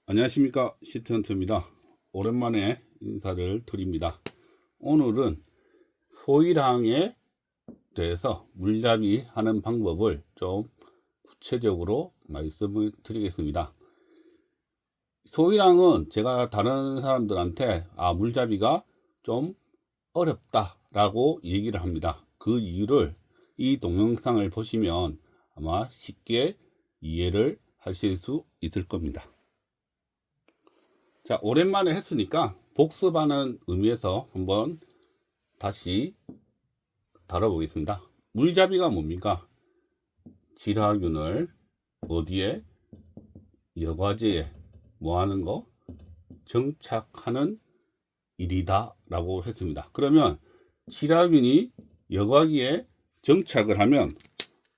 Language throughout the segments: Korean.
안녕하십니까, 시트헌트입니다. 오랜만에 인사를 드립니다. 오늘은 소일항에 대해서 물잡이 하는 방법을 좀 구체적으로 말씀을 드리겠습니다. 소일항은 제가 다른 사람들한테 물잡이가 좀 어렵다 라고 얘기를 합니다. 그 이유를 이 동영상을 보시면 아마 쉽게 이해를 하실 수 있을 겁니다. 자, 오랜만에 했으니까 복습하는 의미에서 한번 다시 다뤄보겠습니다. 물잡이가 뭡니까? 질화균을 어디에? 여과제에 뭐 하는 거? 정착하는 일이다 라고 했습니다. 그러면 질화균이 여과기에 정착을 하면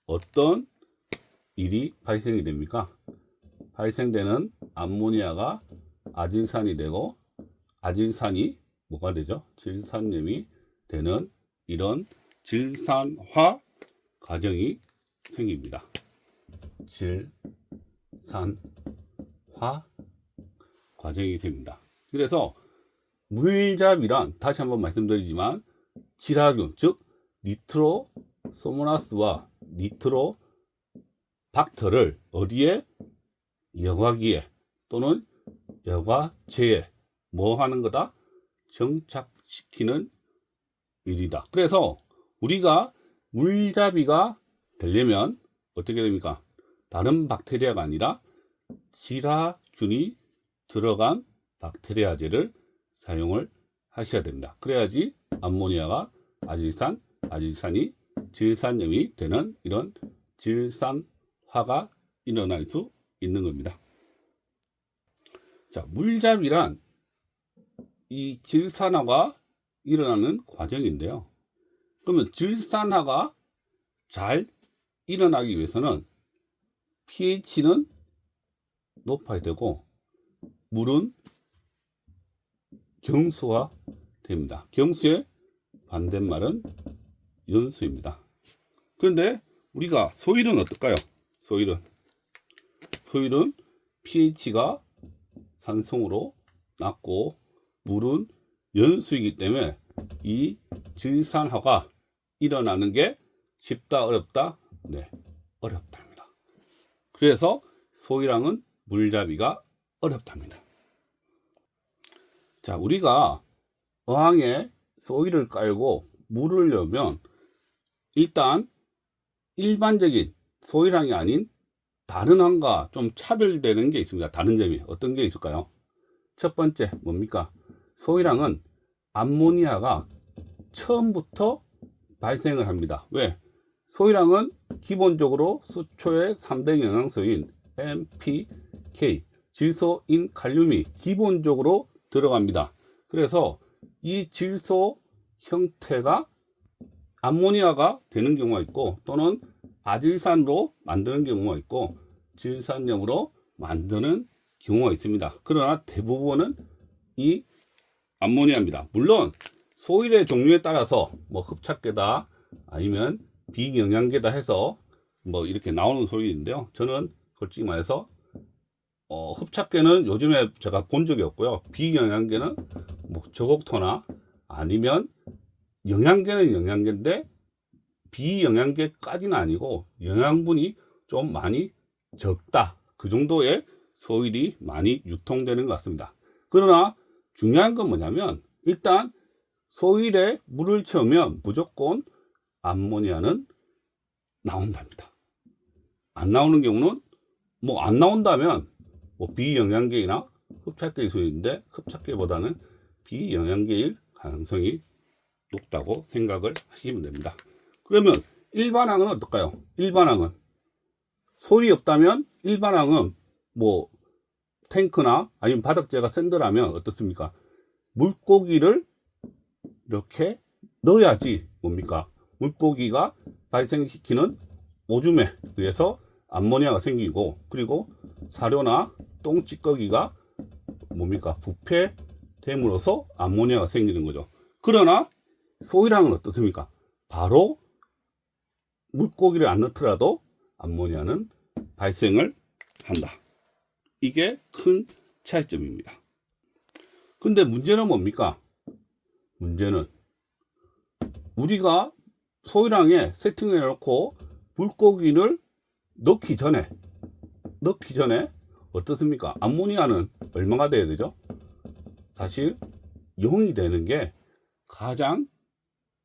어떤 일이 발생이 됩니까? 발생되는 암모니아가 아질산이 되고, 아질산이 뭐가 되죠? 질산염이 되는 이런 질산화 과정이 생깁니다. 질산화 과정이 생깁니다. 그래서 물잡이란 다시 한번 말씀드리지만 질화균, 즉 니트로소모나스와 니트로박터를 어디에? 여과기에 또는 여과제에 뭐 하는 거다? 정착시키는 일이다. 그래서 우리가 물잡이가 되려면 어떻게 됩니까? 다른 박테리아가 아니라 질화균이 들어간 박테리아제를 사용을 하셔야 됩니다. 그래야지 암모니아가 아질산, 아질산이 질산염이 되는 이런 질산화가 일어날 수 있는 겁니다. 자, 물잡이란 이 질산화가 일어나는 과정인데요. 그러면 질산화가 잘 일어나기 위해서는 pH는 높아야 되고 물은 경수가 됩니다. 경수의 반대말은 연수입니다. 그런데 우리가 소일은 어떨까요? 소일은 pH가 산성으로 낮고 물은 연수이기 때문에 이 질산화가 일어나는 게 쉽다 어렵다? 네, 어렵답니다. 그래서 소일항은 물잡이가 어렵답니다. 자, 우리가 어항에 소일을 깔고 물을 넣으면 일단 일반적인 소일항이 아닌 다른 항과 좀 차별되는 게 있습니다. 다른 점이 어떤 게 있을까요? 첫 번째 뭡니까? 소일항은 암모니아가 처음부터 발생을 합니다. 왜? 소일항은 기본적으로 수초의 3대 영양소인 NPK, 질소인 칼륨이 기본적으로 들어갑니다. 그래서 이 질소 형태가 암모니아가 되는 경우가 있고 또는 아질산으로 만드는 경우가 있고 질산염으로 만드는 경우가 있습니다. 그러나 대부분은 이 암모니아입니다. 물론 소일의 종류에 따라서 뭐 흡착계다 아니면 비영양계다 해서 뭐 이렇게 나오는 소일인데요. 저는 솔직히 말해서 흡착계는 요즘에 제가 본 적이 없고요. 비영양계는 뭐 저곡토나 아니면 영양계는 영양계인데 비영양계까지는 아니고 영양분이 좀 많이 적다. 그 정도의 소일이 많이 유통되는 것 같습니다. 그러나 중요한 건 뭐냐면 일단 소일에 물을 채우면 무조건 암모니아는 나온답니다. 안 나오는 경우는 뭐 안 나온다면 뭐 비영양계나 흡착계일 수 있는데 흡착계보다는 비영양계일 가능성이 높다고 생각을 하시면 됩니다. 그러면 일반항은 어떨까요? 일반항은 소리 없다면 일반항은 뭐 탱크나 아니면 바닥재가 샌드라면 어떻습니까? 물고기를 이렇게 넣어야지 뭡니까? 물고기가 발생시키는 오줌에 의해서 암모니아가 생기고 그리고 사료나 똥찌꺼기가 뭡니까? 부패됨으로써 암모니아가 생기는 거죠. 그러나 소일항은 어떻습니까? 바로 물고기를 안 넣더라도 암모니아는 발생을 한다. 이게 큰 차이점입니다. 근데 문제는 뭡니까? 문제는 우리가 소일항에 세팅해 놓고 물고기를 넣기 전에 어떻습니까? 암모니아는 얼마가 돼야 되죠? 사실 0이 되는 게 가장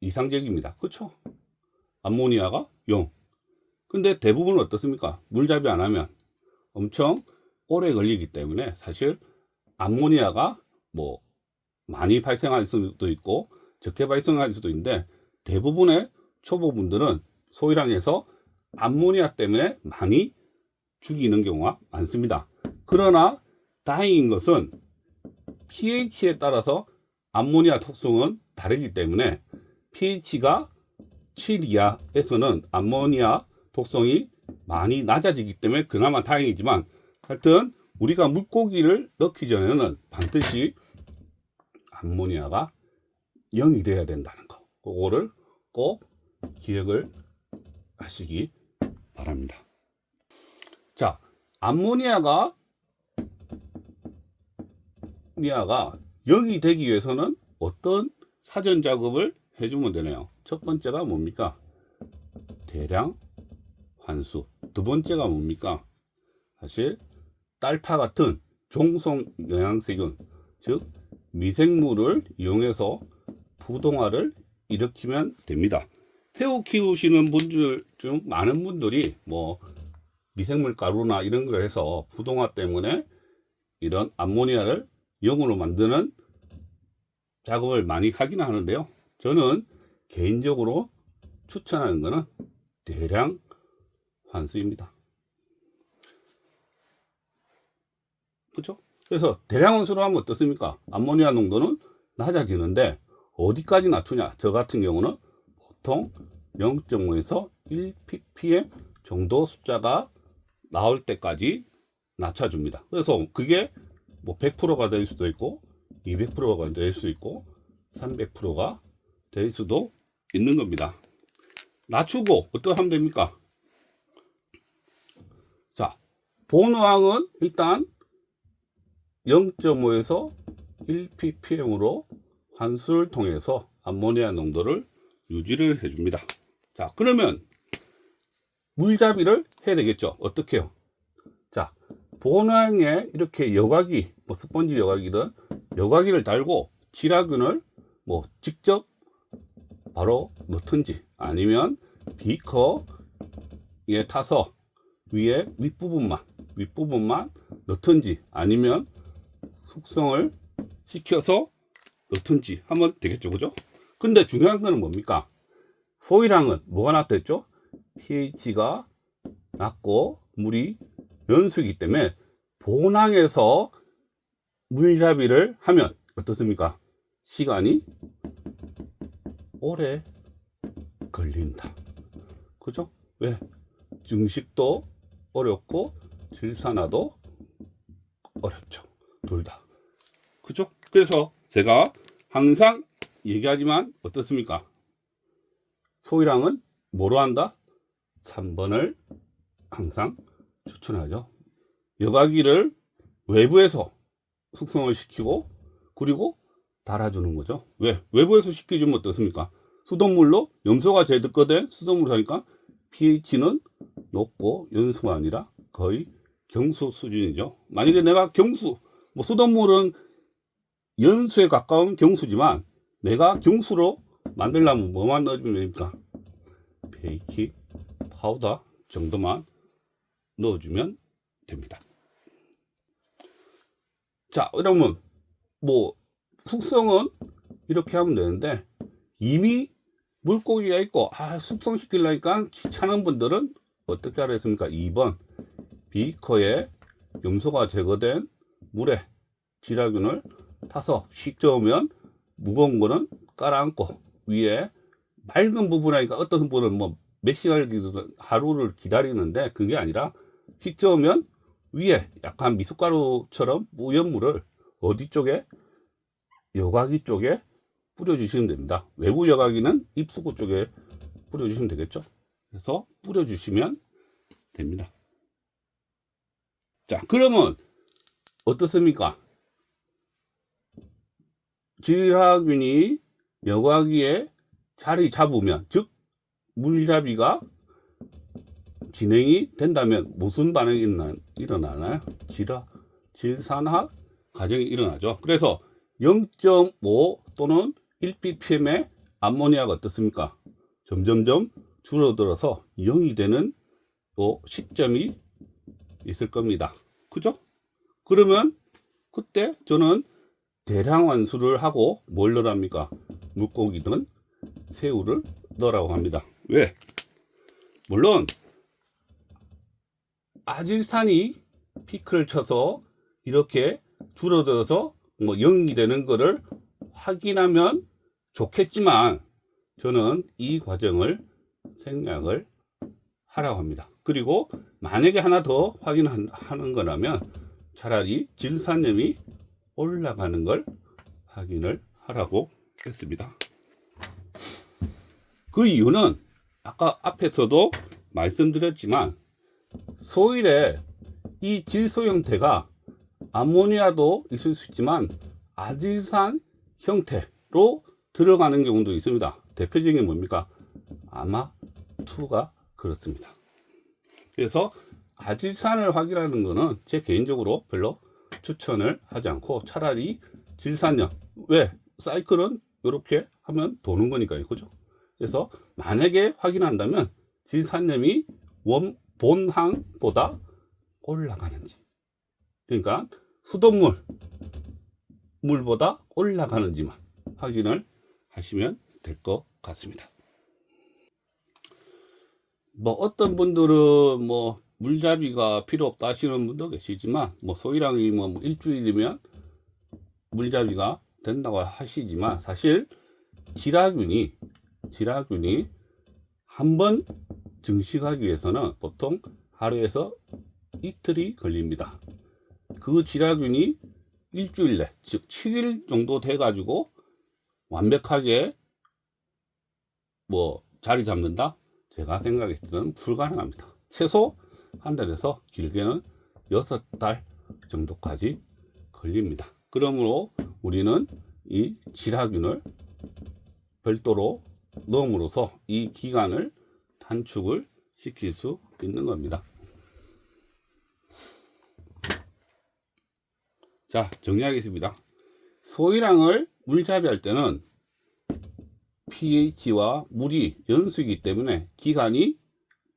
이상적입니다. 그렇죠? 암모니아가 0. 근데 대부분 어떻습니까? 물잡이 안 하면 엄청 오래 걸리기 때문에 사실 암모니아가 뭐 많이 발생할 수도 있고 적게 발생할 수도 있는데, 대부분의 초보분들은 소일항에서 암모니아 때문에 많이 죽이는 경우가 많습니다. 그러나 다행인 것은 pH에 따라서 암모니아 독성은 다르기 때문에 pH가 7 이하에서는 암모니아 독성이 많이 낮아지기 때문에 그나마 다행이지만, 하여튼 우리가 물고기를 넣기 전에는 반드시 암모니아가 0이 돼야 된다는 거, 그거를 꼭 기억을 하시기 바랍니다. 자, 암모니아가 0이 되기 위해서는 어떤 사전 작업을 해주면 되나요? 첫 번째가 뭡니까? 대량 환수. 두 번째가 뭡니까? 사실 딸파 같은 종성 영양세균, 즉 미생물을 이용해서 부동화를 일으키면 됩니다. 새우 키우시는 분들 중 많은 분들이 뭐 미생물 가루나 이런 걸 해서 부동화 때문에 이런 암모니아를 0으로 만드는 작업을 많이 하긴 하는데요. 저는 개인적으로 추천하는 것은 대량 환수입니다. 그렇죠? 그래서 대량 환수로 하면 어떻습니까? 암모니아 농도는 낮아지는데 어디까지 낮추냐? 저 같은 경우는 보통 0.5에서 1 ppm 정도 숫자가 나올 때까지 낮춰줍니다. 그래서 그게 뭐 100%가 될 수도 있고 200%가 될 수 있고 300%가 될 수도 있는 겁니다. 낮추고 어떻게 하면 됩니까? 자, 본어항은 일단 0.5에서 1 ppm으로 환수를 통해서 암모니아 농도를 유지를 해줍니다. 자, 그러면 물잡이를 해야 되겠죠. 어떻게 해요? 자, 본어항에 이렇게 여과기, 뭐 스펀지 여과기든 여과기를 달고 지라균을 뭐 직접 바로 넣든지 아니면 비커에 타서 위에 윗부분만 넣든지 아니면 숙성을 시켜서 넣든지 하면 되겠죠. 그죠? 근데 중요한 거는 뭡니까? 소일항은 뭐가 낮다 했죠? pH가 낮고 물이 연수이기 때문에 본항에서 물잡이를 하면 어떻습니까? 시간이 오래 걸린다. 그죠? 왜? 증식도 어렵고 질산화도 어렵죠. 둘 다. 그죠? 그래서 제가 항상 얘기하지만 어떻습니까? 소일항은 뭐로 한다? 3번을 항상 추천하죠. 여과기를 외부에서 숙성을 시키고 그리고 달아주는 거죠. 왜? 외부에서 시켜주면 어떻습니까? 수돗물로 염소가 제거된 수돗물을 하니까 pH는 높고 연수가 아니라 거의 경수 수준이죠. 만약에 내가 경수, 뭐 수돗물은 연수에 가까운 경수지만 내가 경수로 만들려면 뭐만 넣어주면 됩니까? 베이킹 파우더 정도만 넣어주면 됩니다. 자, 그러면 뭐 숙성은 이렇게 하면 되는데, 이미 물고기가 있고 숙성시키려니까 귀찮은 분들은 어떻게 하라 했습니까? 2번 비커에 염소가 제거된 물에 지라균을 타서 씩 저으면 무거운 거는 깔아앉고 위에 맑은 부분이니까 어떤 분은 뭐 몇 시간을 하루를 기다리는데 그게 아니라 휙 저으면 위에 약간 미숫가루처럼 뿌연 물을 어디 쪽에? 여과기 쪽에 뿌려주시면 됩니다. 외부 여과기는 입수구 쪽에 뿌려주시면 되겠죠. 그래서 뿌려주시면 됩니다. 자, 그러면 어떻습니까? 지라균이 여과기에 자리 잡으면, 즉 물잡이가 진행이 된다면 무슨 반응이 일어나나요? 질산화 과정이 일어나죠. 그래서 0.5 또는 1ppm의 암모니아가 어떻습니까? 점점점 줄어들어서 0이 되는 시점이 있을 겁니다. 그죠? 그러면 그때 저는 대량 환수를 하고 뭘 넣으랍니까? 물고기든 새우를 넣으라고 합니다. 왜? 물론 아질산이 피크를 쳐서 이렇게 줄어들어서 뭐 0이 되는 거를 확인하면 좋겠지만 저는 이 과정을 생략을 하라고 합니다. 그리고 만약에 하나 더 확인하는 거라면 차라리 질산염이 올라가는 걸 확인을 하라고 했습니다. 그 이유는 아까 앞에서도 말씀드렸지만 소일에 이 질소 형태가 암모니아도 있을 수 있지만 아질산 형태로 들어가는 경우도 있습니다. 대표적인 게 뭡니까? 아마2가 그렇습니다. 그래서 아질산을 확인하는 것은 제 개인적으로 별로 추천을 하지 않고 차라리 질산염, 왜? 사이클은 이렇게 하면 도는 거니까요. 그죠? 그래서 만약에 확인한다면 질산염이 본항보다 올라가는지, 그러니까 수돗물보다 올라가는지만 확인을 하시면 될 것 같습니다. 뭐 어떤 분들은 뭐 물잡이가 필요 없다 하시는 분도 계시지만, 뭐 소일항이 뭐 일주일이면 물잡이가 된다고 하시지만, 사실 지라균이 한번 증식하기 위해서는 보통 하루에서 이틀이 걸립니다. 그 지라균이 일주일 내, 즉 7일 정도 돼 가지고 완벽하게 뭐 자리 잡는다? 제가 생각했을 때는 불가능합니다. 최소 한 달에서 길게는 6달 정도까지 걸립니다. 그러므로 우리는 이 지라균을 별도로 넣음으로써 이 기간을 단축을 시킬 수 있는 겁니다. 자, 정리하겠습니다. 소일항을 물잡이할 때는 pH와 물이 연수이기 때문에 기간이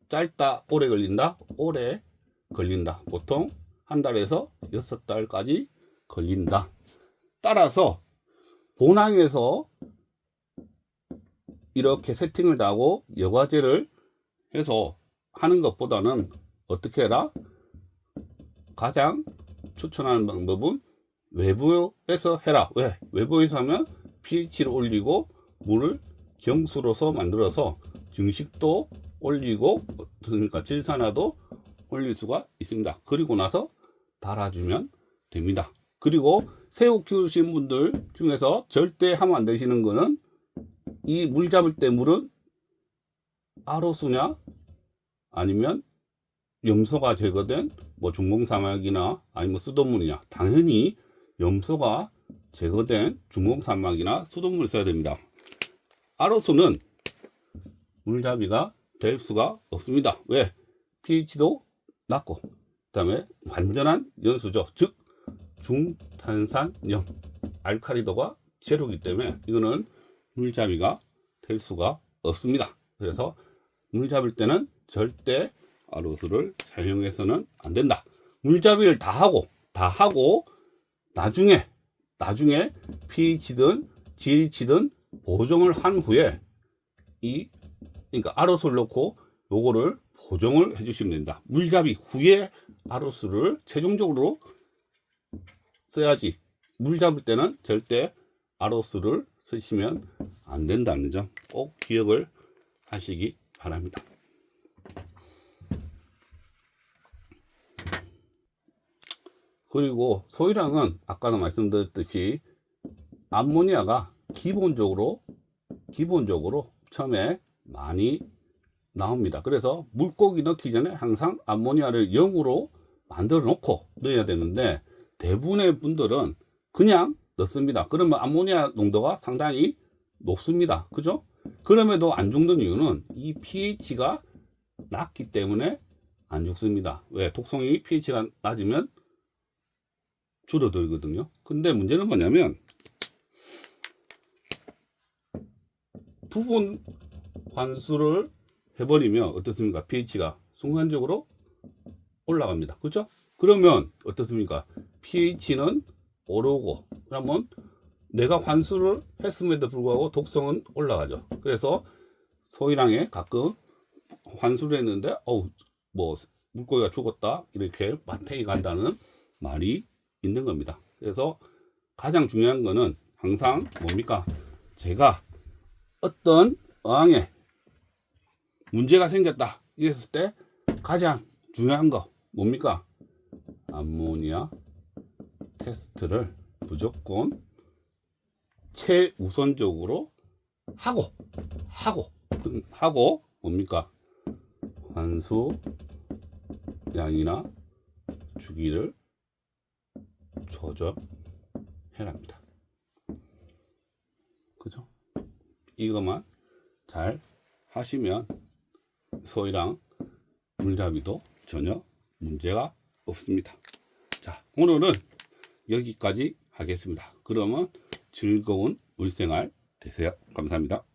짧다, 오래 걸린다, 오래 걸린다. 보통 한 달에서 6달까지 걸린다. 따라서 본항에서 이렇게 세팅을 하고 여과제를 해서 하는 것보다는 어떻게 해라? 가장 추천하는 방법은 외부에서 해라. 왜? 외부에서 하면 pH를 올리고 물을 경수로서 만들어서 증식도 올리고, 그러니까 질산화도 올릴 수가 있습니다. 그리고 나서 달아주면 됩니다. 그리고 새우 키우시는 분들 중에서 절대 하면 안 되시는 거는, 이 물 잡을 때 물은 RO수냐 아니면 염소가 제거된 뭐 중공사막이나 아니면 수돗물이냐. 당연히 염소가 제거된 중공사막이나 수돗물을 써야 됩니다. RO수는 물잡이가 될 수가 없습니다. 왜? pH도 낮고, 그 다음에 완전한 연수죠. 즉 중탄산염, 알칼리도가 제로이기 때문에 이거는 물잡이가 될 수가 없습니다. 그래서 물 잡을 때는 절대 RO수를 사용해서는 안 된다. 물잡이를 다 하고 나중에 pH든 GH든 보정을 한 후에 그러니까 RO수를 넣고 요거를 보정을 해주시면 됩니다. 물잡이 후에 RO수를 최종적으로 써야지, 물 잡을 때는 절대 RO수를 쓰시면 안 된다는 점 꼭 기억을 하시기 바랍니다. 그리고 소일항은 아까도 말씀드렸듯이 암모니아가 기본적으로 처음에 많이 나옵니다. 그래서 물고기 넣기 전에 항상 암모니아를 0으로 만들어 놓고 넣어야 되는데, 대부분의 분들은 그냥 넣습니다. 그러면 암모니아 농도가 상당히 높습니다. 그죠? 그럼에도 안 죽는 이유는 이 pH가 낮기 때문에 안 죽습니다. 왜? 독성이 pH가 낮으면 줄어들거든요. 근데 문제는 뭐냐면 부분 환수를 해버리면 어떻습니까? pH가 순간적으로 올라갑니다. 그죠? 그러면 어떻습니까? pH는 오르고, 그러면 내가 환수를 했음에도 불구하고 독성은 올라가죠. 그래서 소이랑에 가끔 환수를 했는데, 뭐, 물고기가 죽었다, 이렇게 마탱이 간다는 말이 있는 겁니다. 그래서 가장 중요한 거는 항상 뭡니까? 제가 어떤 어항에 문제가 생겼다, 이랬을 때 가장 중요한 거 뭡니까? 암모니아 테스트를 무조건 최우선적으로 하고 뭡니까? 환수 양이나 주기를 조절해야 합니다. 그죠? 이것만 잘 하시면 소이랑 물잡이도 전혀 문제가 없습니다. 자, 오늘은 여기까지 하겠습니다. 그러면 즐거운 물생활 되세요. 감사합니다.